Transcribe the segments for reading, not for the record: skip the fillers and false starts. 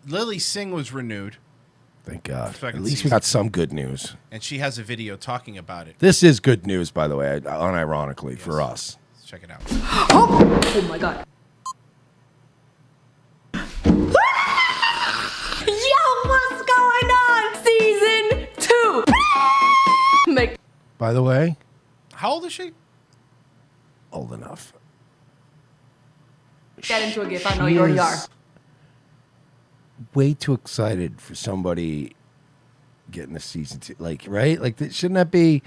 Lilly Singh was renewed. Thank God. At least we got some good news. And she has a video talking about it. This is good news, by the way, unironically, for us. Let's check it out. Oh my God. Yo, what's going on? Season 2. By the way. How old is she? Old enough. Get into a gif. I know you already are. Way too excited for somebody getting a season 2. Like, right? Like, shouldn't that be...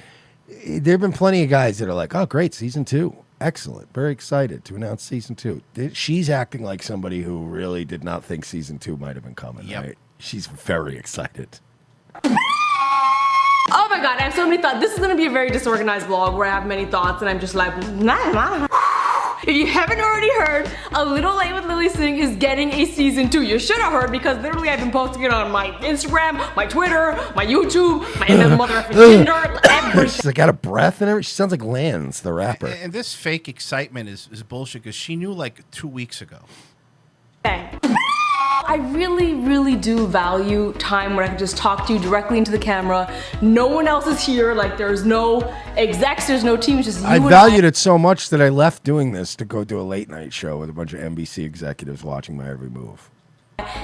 There have been plenty of guys that are like, oh, great, season 2. Excellent. Very excited to announce season 2. She's acting like somebody who really did not think season 2 might have been coming, right? She's very excited. Oh my God, I have so many thoughts. This is going to be a very disorganized vlog where I have many thoughts and I'm just like, nah. If you haven't already heard, A Little Late with Lilly Singh is getting a season 2. You should have heard because literally I've been posting it on my Instagram, my Twitter, my YouTube, my motherfucking Tinder, everything. She's like out of breath and everything. She sounds like Lance, the rapper. And this fake excitement is bullshit because she knew like 2 weeks ago. I really, really do value time where I can just talk to you directly into the camera. No one else is here. Like, there's no execs, there's no team. It's just you I valued it so much that I left doing this to go do a late night show with a bunch of NBC executives watching my every move.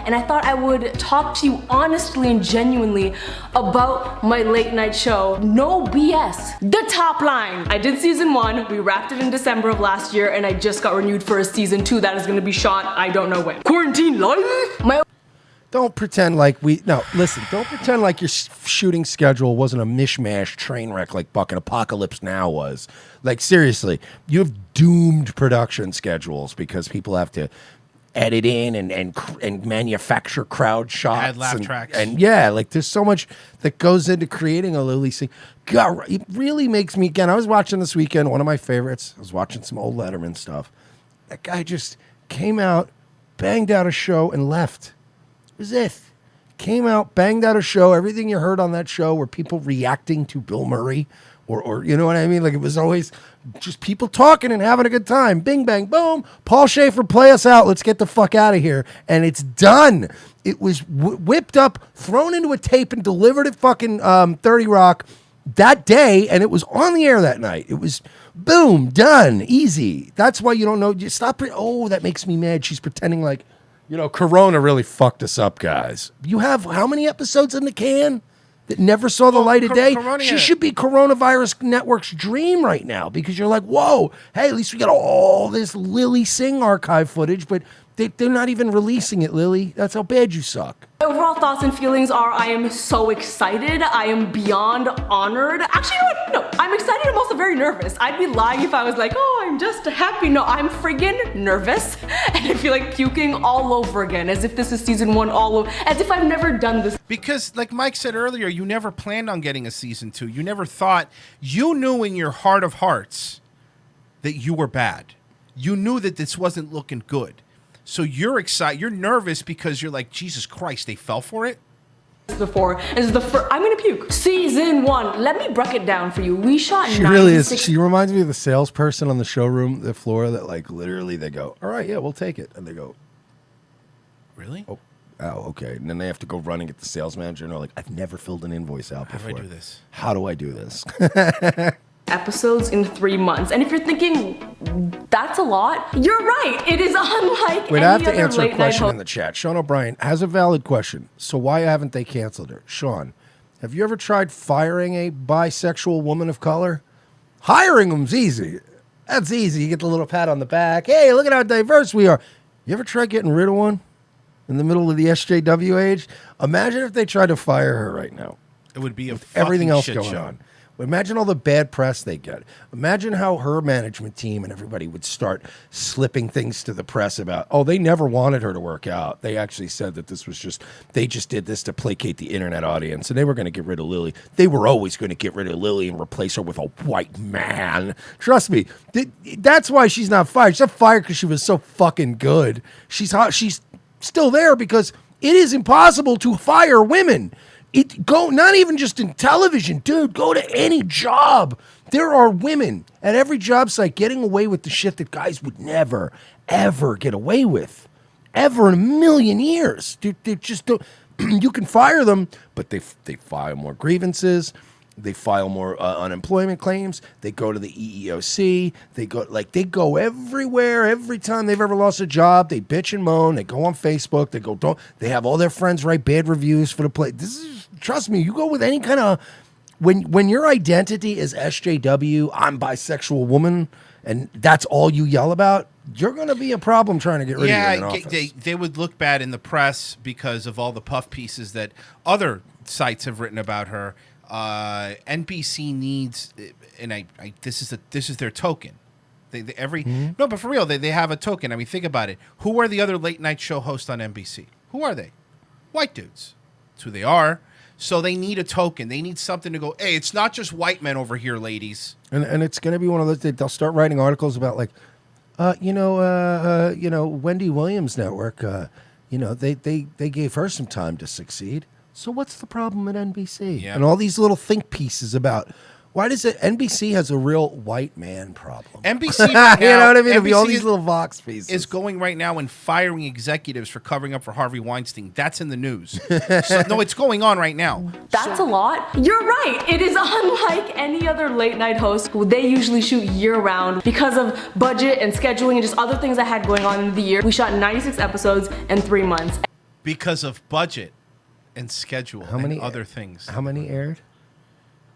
And I thought I would talk to you honestly and genuinely about my late night show. No BS. The top line. I did season 1. We wrapped it in December of last year, and I just got renewed for a season 2 that is going to be shot. I don't know when. Quarantine life. Don't pretend like don't pretend like your shooting schedule wasn't a mishmash train wreck like fucking Apocalypse Now was. Like, seriously, you have doomed production schedules because people have to edit in and manufacture crowd shots. Add laugh tracks. And yeah, like there's so much that goes into creating a Lilly Singh. God, it really makes me, again, I was watching this weekend, one of my favorites. I was watching some old Letterman stuff. That guy just came out, banged out a show and left. It was it. Came out, banged out a show. Everything you heard on that show were people reacting to Bill Murray or you know what I mean? Like, it was always just people talking and having a good time. Bing, bang, boom. Paul Schaefer, play us out. Let's get the fuck out of here. And it's done. It was whipped up, thrown into a tape, and delivered at fucking 30 Rock that day. And it was on the air that night. It was boom, done, easy. That's why you don't know. You stop. Oh, that makes me mad. She's pretending like, you know, Corona really fucked us up, guys. You have how many episodes in the can that never saw the light of day? She should be Coronavirus Network's dream right now because you're like, whoa, hey, at least we got all this Lilly Singh archive footage, but they're not even releasing it, Lilly. That's how bad you suck. My overall thoughts and feelings are I am so excited. I am beyond honored. Actually, you know what? No, I'm excited. I'm also very nervous. I'd be lying if I was like, oh, I'm just happy. No, I'm friggin' nervous. And I feel like puking all over again, as if this is season 1 all over, as if I've never done this. Because, like Mike said earlier, you never planned on getting a season 2. You never thought, you knew in your heart of hearts that you were bad. You knew that this wasn't looking good. So you're excited, you're nervous because you're like, Jesus Christ, they fell for it? Before, this is the first, I'm gonna puke. Season 1, let me break it down for you. We shot She really is. She reminds me of the salesperson on the showroom, the floor that like literally they go, all right, yeah, we'll take it. And they go, really? Oh, okay. And then they have to go run and get the sales manager and they're like, I've never filled an invoice out before. How do I do this? How do I do this? Episodes in 3 months. And if you're thinking that's a lot, you're right. It is unlike Wait, any I have to other answer a late night question host. in the chat. Sean O'Brien has a valid question. So why haven't they canceled her? Sean, have you ever tried firing a bisexual woman of color? Hiring them's easy. That's easy. You get the little pat on the back. Hey, look at how diverse we are. You ever tried getting rid of one in the middle of the SJW age? Imagine if they tried to fire her right now. It would be everything else shit going show. on. Imagine all the bad press they get. Imagine how her management team and everybody would start slipping things to the press about, oh, they never wanted her to work out. They actually said that this was just, they just did this to placate the internet audience, and they were going to get rid of Lilly. They were always going to get rid of Lilly and replace her with a white man. Trust me, that's why she's not fired. She's not fired because she was so fucking good. She's still there because it is impossible to fire women. Not even just in television, dude, go to any job. There are women at every job site getting away with the shit that guys would never, ever get away with. ever in a million years. They just don't. You can fire them, but they file more grievances. They file more unemployment claims. They go to the EEOC. They go everywhere. Every time they've ever lost a job, they bitch and moan. They go on Facebook. They have all their friends write bad reviews for the place. Trust me, you go with any kind of when your identity is SJW, I'm bisexual woman, and that's all you yell about, you're going to be a problem trying to get rid of you in office. They would look bad in the press because of all the puff pieces that other sites have written about her. NBC needs, and this is their token. No, but for real, they have a token. I mean, think about it. Who are the other late night show hosts on NBC? Who are they? White dudes. That's who they are. So they need a token. They need something to go, hey, it's not just white men over here, ladies. And it's going to be one of those, they'll start writing articles about like, Wendy Williams Network, they gave her some time to succeed. So what's the problem at NBC? Yeah. And all these little think pieces about why does it NBC has a real white man problem. NBC right now, you know what I mean? It'll be all NBC these little Vox pieces. Is going right now and firing executives for covering up for Harvey Weinstein. That's in the news. So, no, it's going on right now. That's a lot. You're right. It is unlike any other late night host. They usually shoot year round because of budget and scheduling and just other things I had going on in the year. We shot 96 episodes in 3 months. Because of budget and schedule and other things. How many aired?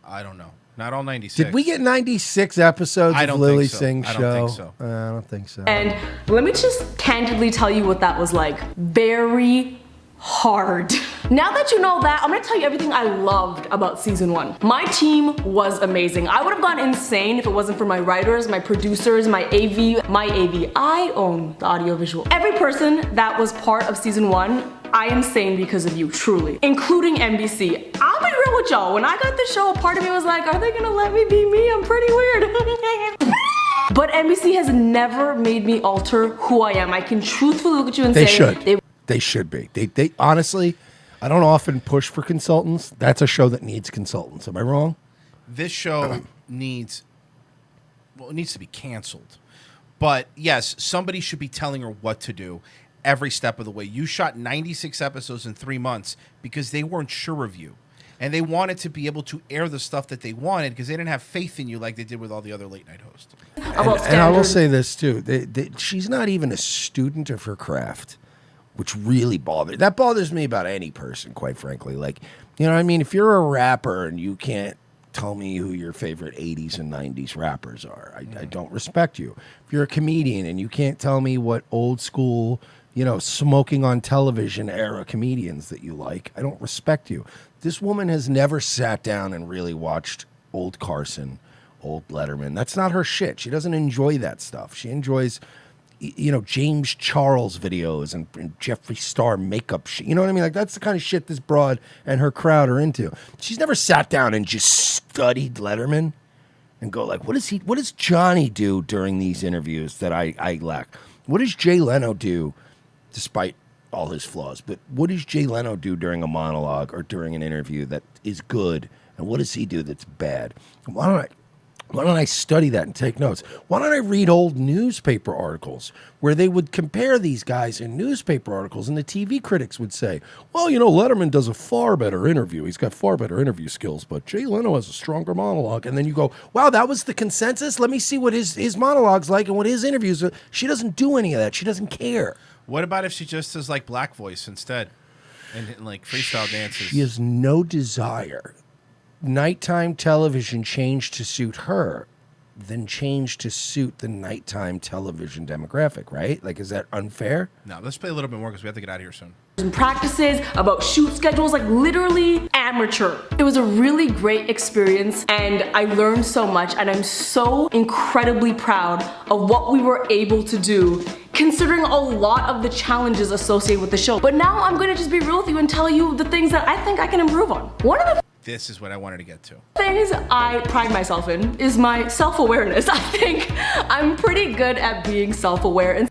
I don't know. Not all 96. Did we get 96 episodes of Lilly Singh show? I don't think so. I don't think so. And let me just candidly tell you what that was like. Very hard. Now that you know that, I'm gonna tell you everything I loved about season 1. My team was amazing. I would have gone insane if it wasn't for my writers, my producers, my AV. I own the audiovisual. Every person that was part of season 1, I am sane because of you, truly. Including NBC. I'll be real with y'all. When I got this show, a part of me was like, are they gonna let me be me? I'm pretty weird. But NBC has never made me alter who I am. I can truthfully look at you and say they should be. They honestly, I don't often push for consultants. That's a show that needs consultants. Am I wrong? This show needs to be canceled. But yes, somebody should be telling her what to do every step of the way. You shot 96 episodes in 3 months because they weren't sure of you. And they wanted to be able to air the stuff that they wanted because they didn't have faith in you like they did with all the other late night hosts. And I will say this too. She's not even a student of her craft, which really bothers me about any person, quite frankly. Like, you know what I mean? If you're a rapper and you can't tell me who your favorite 80s and 90s rappers are, I don't respect you. If you're a comedian and you can't tell me what old school, smoking on television era comedians that you like, I don't respect you. This woman has never sat down and really watched old Carson, old Letterman. That's not her shit. She doesn't enjoy that stuff. She enjoys, James Charles videos and Jeffree Star makeup shit. You know what I mean? Like, that's the kind of shit this broad and her crowd are into. She's never sat down and just studied Letterman and go like, what does Johnny do during these interviews that I lack? What does Jay Leno do, despite all his flaws, but what does Jay Leno do during a monologue or during an interview that is good, and what does he do that's bad? Why don't I study that and take notes? Why don't I read old newspaper articles where they would compare these guys in newspaper articles, and the TV critics would say, well, Letterman does a far better interview. He's got far better interview skills, but Jay Leno has a stronger monologue. And then you go, wow, that was the consensus? Let me see what his monologue's like and what his interviews are. She doesn't do any of that. She doesn't care. What about if she just does like black voice instead and like freestyle dances? She has no desire. Nighttime television changed to suit her, then changed to suit the nighttime television demographic, right? Like, is that unfair? No, let's play a little bit more because we have to get out of here soon. Practices, about shoot schedules, like literally amateur. It was a really great experience and I learned so much, and I'm so incredibly proud of what we were able to do considering a lot of the challenges associated with the show. But now I'm gonna just be real with you and tell you the things that I think I can improve on. One of the This is what I wanted to get to. things I pride myself in is my self-awareness. I think I'm pretty good at being self-aware. And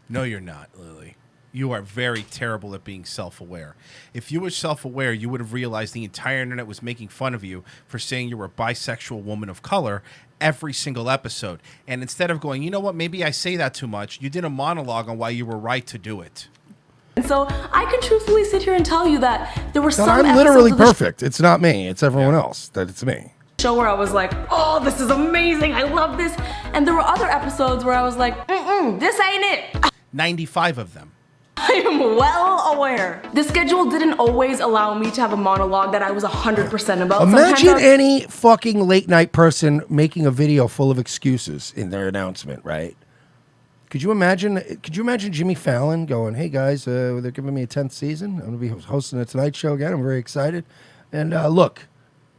no, you're not, Lily. You are very terrible at being self-aware. If you were self-aware, you would have realized the entire internet was making fun of you for saying you were a bisexual woman of color every single episode. And instead of going, you know what, maybe I say that too much, you did a monologue on why you were right to do it. And so I can truthfully sit here and tell you that there were some I'm literally perfect. It's not me. It's everyone else. That it's me. Show where I was like, oh, this is amazing. I love this. And there were other episodes where I was like, this ain't it. 95 of them. I am well aware. The schedule didn't always allow me to have a monologue that I was 100% about. Imagine any fucking late night person making a video full of excuses in their announcement, right? Could you imagine Jimmy Fallon going, hey guys, they're giving me a 10th season. I'm going to be hosting the Tonight Show again. I'm very excited. And look,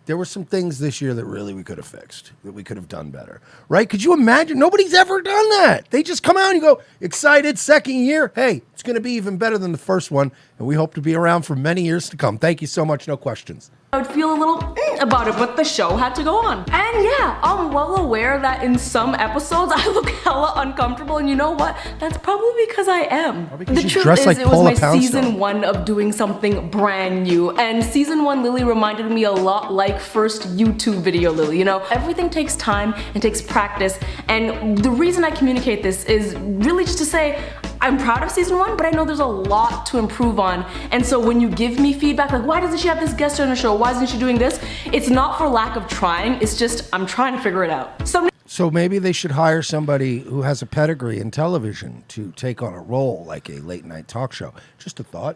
there were some things this year that really we could have fixed, that we could have done better, right? Could you imagine? Nobody's ever done that. They just come out and you go, excited, second year. Hey, it's going to be even better than the first one, and we hope to be around for many years to come. Thank you so much. No questions. I would feel a little about it, but the show had to go on. And yeah, I'm well aware that in some episodes I look hella uncomfortable, and you know what? That's probably because I am. The truth is, it was my season 1 of doing something brand new, and season 1 Lily reminded me a lot like first YouTube video Lily. You know, everything takes time and takes practice, and the reason I communicate this is really just to say I'm proud of season 1, but I know there's a lot to improve on. And so when you give me feedback, like, why doesn't she have this guest on her show? Why isn't she doing this? It's not for lack of trying. It's just, I'm trying to figure it out. So maybe they should hire somebody who has a pedigree in television to take on a role like a late night talk show. Just a thought.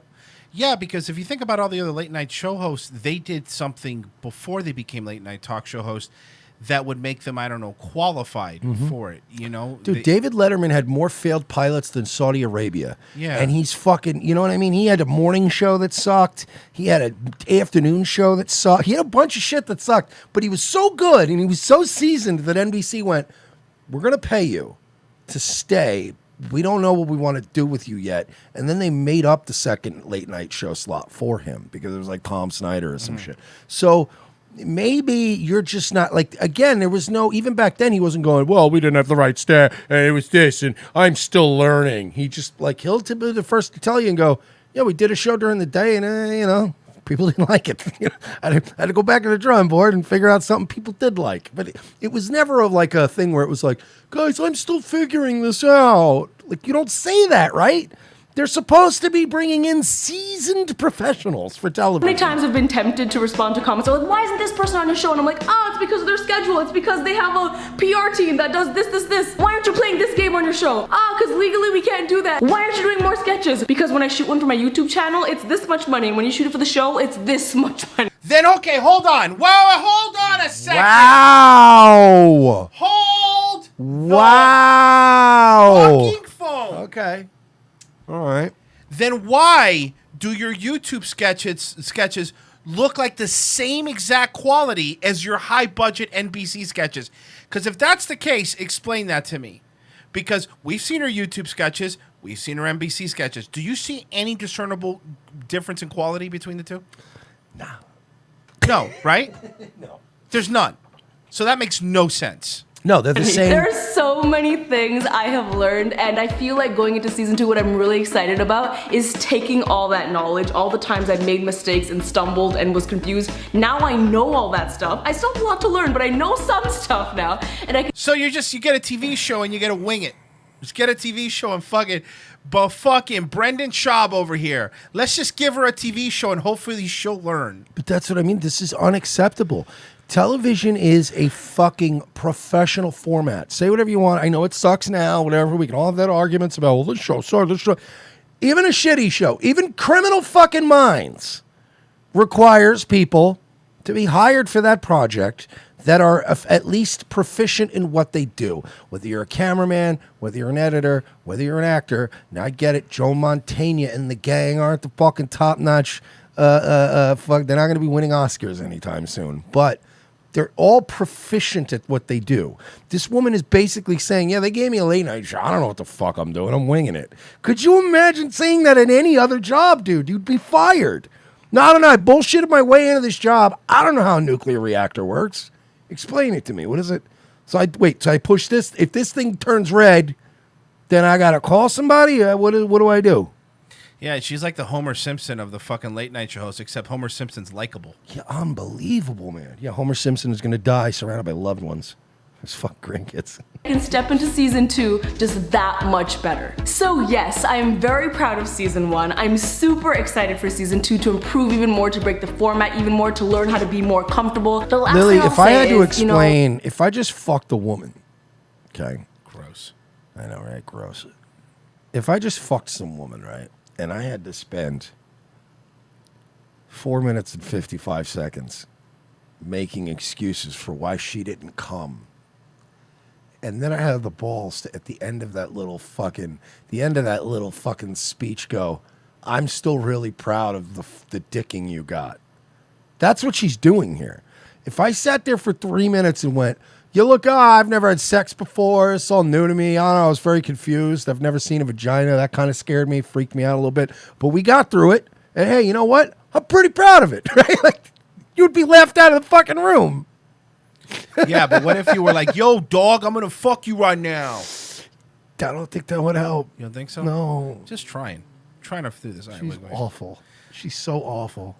Yeah, because if you think about all the other late night show hosts, they did something before they became late night talk show hosts that would make them, I don't know, qualified for it, you know? Dude, David Letterman had more failed pilots than Saudi Arabia. Yeah. And he's fucking, you know what I mean? He had a morning show that sucked. He had an afternoon show that sucked. He had a bunch of shit that sucked. But he was so good and he was so seasoned that NBC went, we're going to pay you to stay. We don't know what we want to do with you yet. And then they made up the second late night show slot for him because it was like Tom Snyder or some shit. So maybe you're just not like, again, there was no, even back then he wasn't going, well, we didn't have the right staff and it was this and I'm still learning. He just like, he'll be the first to tell you and go, yeah, we did a show during the day and, you know, people didn't like it. I had to go back to the drawing board and figure out something people did like. But it was never like a thing where it was like, guys, I'm still figuring this out. Like, you don't say that, right? They're supposed to be bringing in seasoned professionals for television. Many times I've been tempted to respond to comments like, why isn't this person on your show? And I'm like, oh, it's because of their schedule. It's because they have a PR team that does this. Why aren't you playing this game on your show? Oh, because legally we can't do that. Why aren't you doing more sketches? Because when I shoot one for my YouTube channel, it's this much money. And when you shoot it for the show, it's this much money. Then, okay, hold on. Whoa, hold on a second. Wow. Hold. Wow. Fucking phone. Okay. All right. Then why do your YouTube sketches look like the same exact quality as your high budget NBC sketches? Because if that's the case, explain that to me. Because we've seen her YouTube sketches, we've seen her NBC sketches. Do you see any discernible difference in quality between the two? No. No, right? No. There's none. So that makes no sense. No, they're the same. There are so many things I have learned, and I feel like going into season 2, what I'm really excited about is taking all that knowledge, all the times I've made mistakes and stumbled and was confused. Now I know all that stuff. I still have a lot to learn, but I know some stuff now, and I can. So you get a TV show and you get to wing it. Just get a TV show and fucking Brendan Schaub over here. Let's just give her a TV show and hopefully she'll learn. But that's what I mean. This is unacceptable. Television is a fucking professional format. Say whatever you want. I know it sucks now, whatever. We can all have that arguments about, well, this show. Even a shitty show, even Criminal fucking Minds requires people to be hired for that project that are at least proficient in what they do. Whether you're a cameraman, whether you're an editor, whether you're an actor. Now I get it. Joe Mantegna and the gang aren't the fucking top-notch. They're not going to be winning Oscars anytime soon. But they're all proficient at what they do. This woman is basically saying, yeah, they gave me a late night show. I don't know what the fuck I'm doing. I'm winging it. Could you imagine saying that in any other job, dude? You'd be fired. No, I don't know. I bullshitted my way into this job. I don't know how a nuclear reactor works. Explain it to me. What is it? So I push this. If this thing turns red, then I got to call somebody? What do I do? Yeah, she's like the Homer Simpson of the fucking late night show host, except Homer Simpson's likable. Yeah, unbelievable, man. Yeah, Homer Simpson is going to die surrounded by loved ones. His fuck grandkids. Can step into season 2 just that much better. So yes, I am very proud of season 1. I'm super excited for season 2 to improve even more, to break the format even more, to learn how to be more comfortable. The last Lily, thing I'll if I say had to is, explain, if I just fucked a woman, okay? Gross. I know, right? Gross. If I just fucked some woman, right, and I had to spend 4 minutes and 55 seconds making excuses for why she didn't come, and then I had the balls to, at the end of that little fucking speech, go, I'm still really proud of the dicking you got. That's what she's doing here. If I sat there for 3 minutes and went, you look, I've never had sex before. It's all new to me. I don't know. I was very confused. I've never seen a vagina. That kind of scared me, freaked me out a little bit. But we got through it. And hey, you know what? I'm pretty proud of it, right? Like, you'd be laughed out of the fucking room. Yeah, but what if you were like, yo, dog, I'm going to fuck you right now? I don't think that would help. You don't think so? No. Just trying. Trying to do this. She's awful. She's so awful.